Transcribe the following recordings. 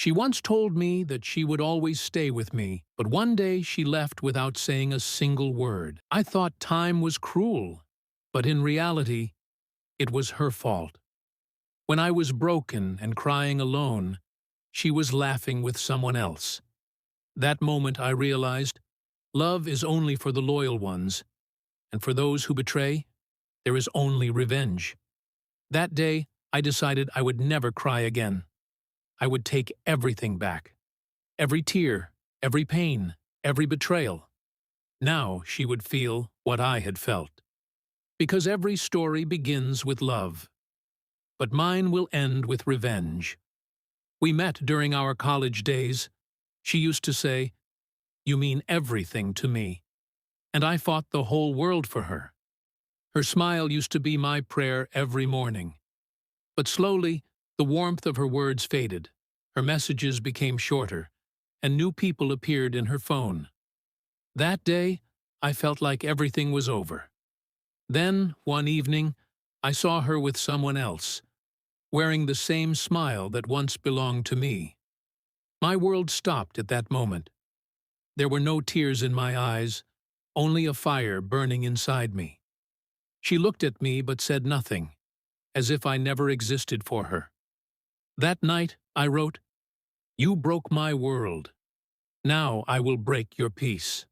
She once told me that she would always stay with me, but one day she left without saying a single word. I thought time was cruel, but in reality, it was her fault. When I was broken and crying alone, she was laughing with someone else. That moment I realized, love is only for the loyal ones, and for those who betray, there is only revenge. That day, I decided I would never cry again. I would take everything back. Every tear, every pain, every betrayal. Now she would feel what I had felt. Because every story begins with love. But mine will end with revenge. We met during our college days. She used to say, "You mean everything to me." And I fought the whole world for her. Her smile used to be my prayer every morning. But slowly, the warmth of her words faded, her messages became shorter, and new people appeared in her phone. That day, I felt like everything was over. Then, one evening, I saw her with someone else, wearing the same smile that once belonged to me. My world stopped at that moment. There were no tears in my eyes, only a fire burning inside me. She looked at me but said nothing, as if I never existed for her. That night, I wrote, "You broke my world. Now I will break your peace."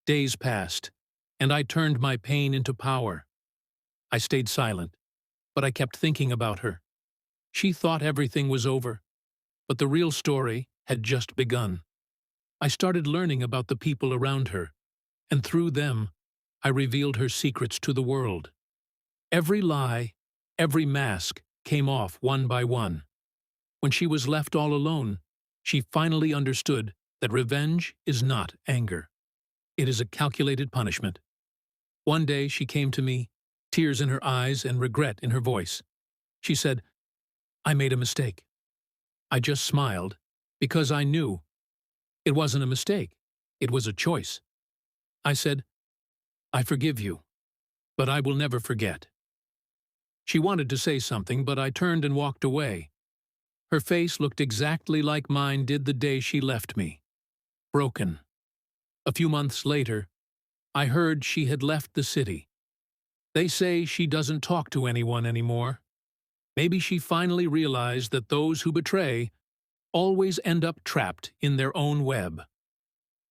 Days passed, and I turned my pain into power. I stayed silent, but I kept thinking about her. She thought everything was over, but the real story had just begun. I started learning about the people around her, and through them, I revealed her secrets to the world. Every lie, every mask came off one by one. When she was left all alone, she finally understood that revenge is not anger. It is a calculated punishment. One day she came to me, tears in her eyes and regret in her voice. She said, "I made a mistake." I just smiled, because I knew it wasn't a mistake, it was a choice. I said, "I forgive you, but I will never forget." She wanted to say something, but I turned and walked away. Her face looked exactly like mine did the day she left me. Broken. A few months later, I heard she had left the city. They say she doesn't talk to anyone anymore. Maybe she finally realized that those who betray always end up trapped in their own web.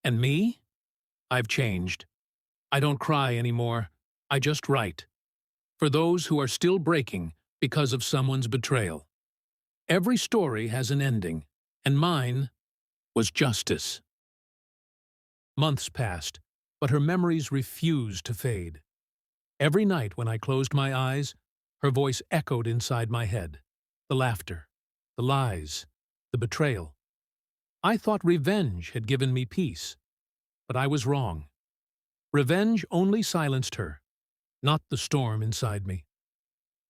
And me? I've changed. I don't cry anymore. I just write. For those who are still breaking because of someone's betrayal. Every story has an ending, and mine was justice. Months passed, but her memories refused to fade. Every night when I closed my eyes, her voice echoed inside my head. The laughter, the lies, the betrayal. I thought revenge had given me peace, but I was wrong. Revenge only silenced her, not the storm inside me.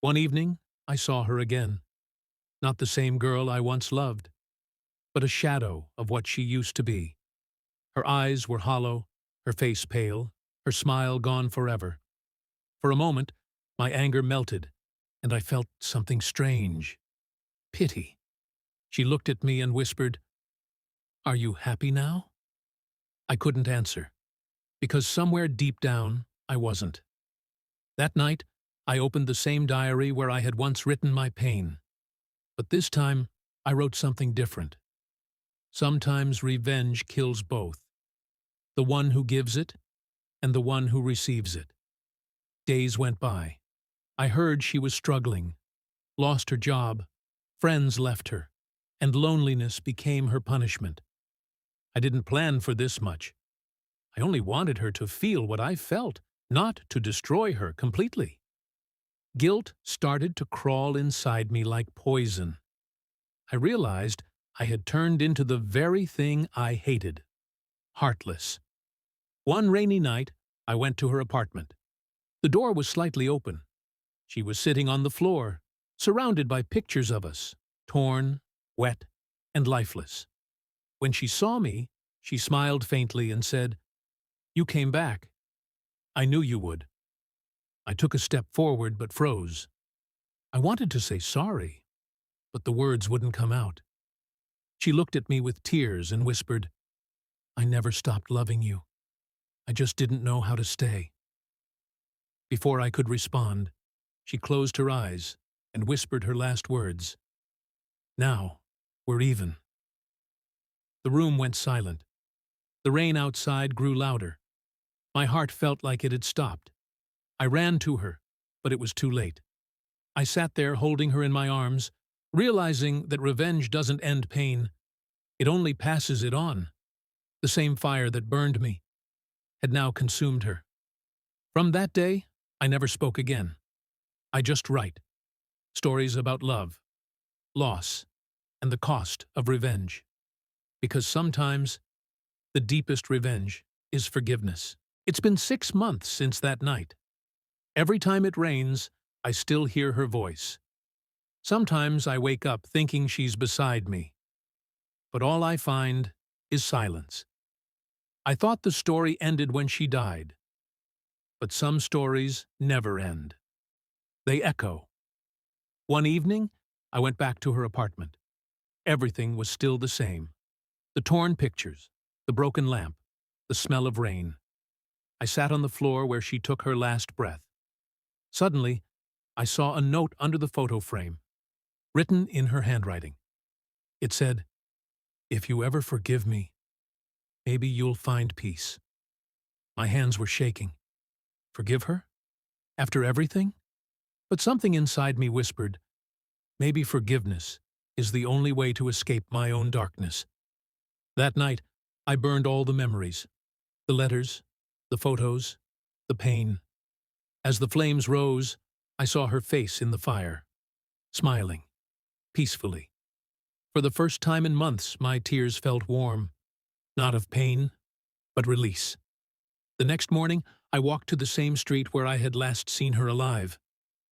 One evening, I saw her again. Not the same girl I once loved, but a shadow of what she used to be. Her eyes were hollow, her face pale, her smile gone forever. For a moment, my anger melted, and I felt something strange. Pity. She looked at me and whispered, "Are you happy now?" I couldn't answer, because somewhere deep down, I wasn't. That night, I opened the same diary where I had once written my pain. But this time, I wrote something different. Sometimes revenge kills both. The one who gives it, and the one who receives it. Days went by. I heard she was struggling, lost her job, friends left her, and loneliness became her punishment. I didn't plan for this much. I only wanted her to feel what I felt, not to destroy her completely. Guilt started to crawl inside me like poison. I realized I had turned into the very thing I hated. Heartless. One rainy night, I went to her apartment. The door was slightly open. She was sitting on the floor, surrounded by pictures of us, torn, wet, and lifeless. When she saw me, she smiled faintly and said, "You came back. I knew you would." I took a step forward but froze. I wanted to say sorry, but the words wouldn't come out. She looked at me with tears and whispered, "I never stopped loving you. I just didn't know how to stay." Before I could respond, she closed her eyes and whispered her last words. "Now, we're even." The room went silent. The rain outside grew louder. My heart felt like it had stopped. I ran to her, but it was too late. I sat there holding her in my arms, realizing that revenge doesn't end pain. It only passes it on. The same fire that burned me had now consumed her. From that day, I never spoke again. I just write stories about love, loss, and the cost of revenge. Because sometimes, the deepest revenge is forgiveness. It's been 6 months since that night. Every time it rains, I still hear her voice. Sometimes I wake up thinking she's beside me, but all I find is silence. I thought the story ended when she died, but some stories never end. They echo. One evening, I went back to her apartment. Everything was still the same. The torn pictures, the broken lamp, the smell of rain. I sat on the floor where she took her last breath. Suddenly, I saw a note under the photo frame, written in her handwriting. It said, "If you ever forgive me, maybe you'll find peace." My hands were shaking. Forgive her? After everything? But something inside me whispered, maybe forgiveness is the only way to escape my own darkness. That night, I burned all the memories, the letters, the photos, the pain. As the flames rose, I saw her face in the fire, smiling, peacefully. For the first time in months, my tears felt warm, not of pain, but release. The next morning, I walked to the same street where I had last seen her alive.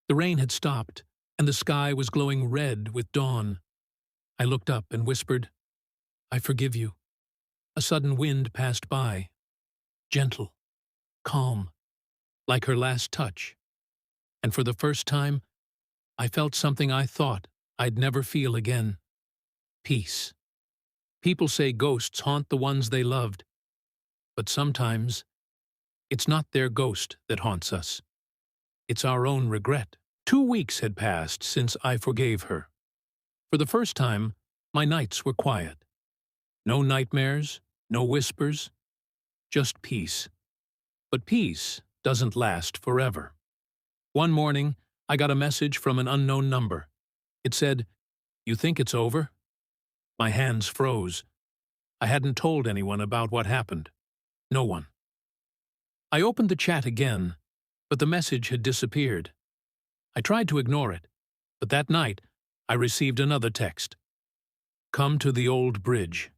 The rain had stopped, and the sky was glowing red with dawn. I looked up and whispered, "I forgive you." A sudden wind passed by, gentle, calm, like her last touch. And for the first time, I felt something I thought I'd never feel again. Peace. People say ghosts haunt the ones they loved, but sometimes it's not their ghost that haunts us. It's our own regret. 2 weeks had passed since I forgave her. For the first time, my nights were quiet. No nightmares, no whispers, just peace. But peace doesn't last forever. One morning, I got a message from an unknown number. It said, "You think it's over?" My hands froze. I hadn't told anyone about what happened. No one. I opened the chat again, but the message had disappeared. I tried to ignore it, but that night, I received another text. "Come to the old bridge.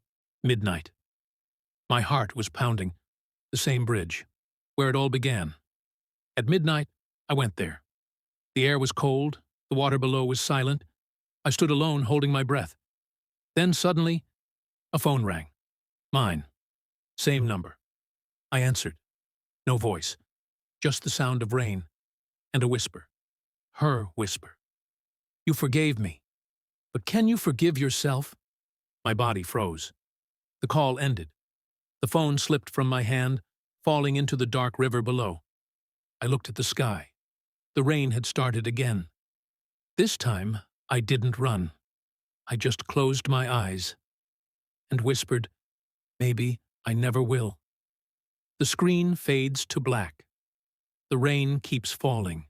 Midnight." My heart was pounding. The same bridge, where it all began. At midnight, I went there. The air was cold, the water below was silent. I stood alone, holding my breath. Then suddenly, a phone rang. Mine. Same number. I answered. No voice. Just the sound of rain. And a whisper. Her whisper. "You forgave me. But can you forgive yourself?" My body froze. The call ended. The phone slipped from my hand, falling into the dark river below. I looked at the sky. The rain had started again. This time, I didn't run. I just closed my eyes and whispered, "Maybe I never will." The screen fades to black. The rain keeps falling.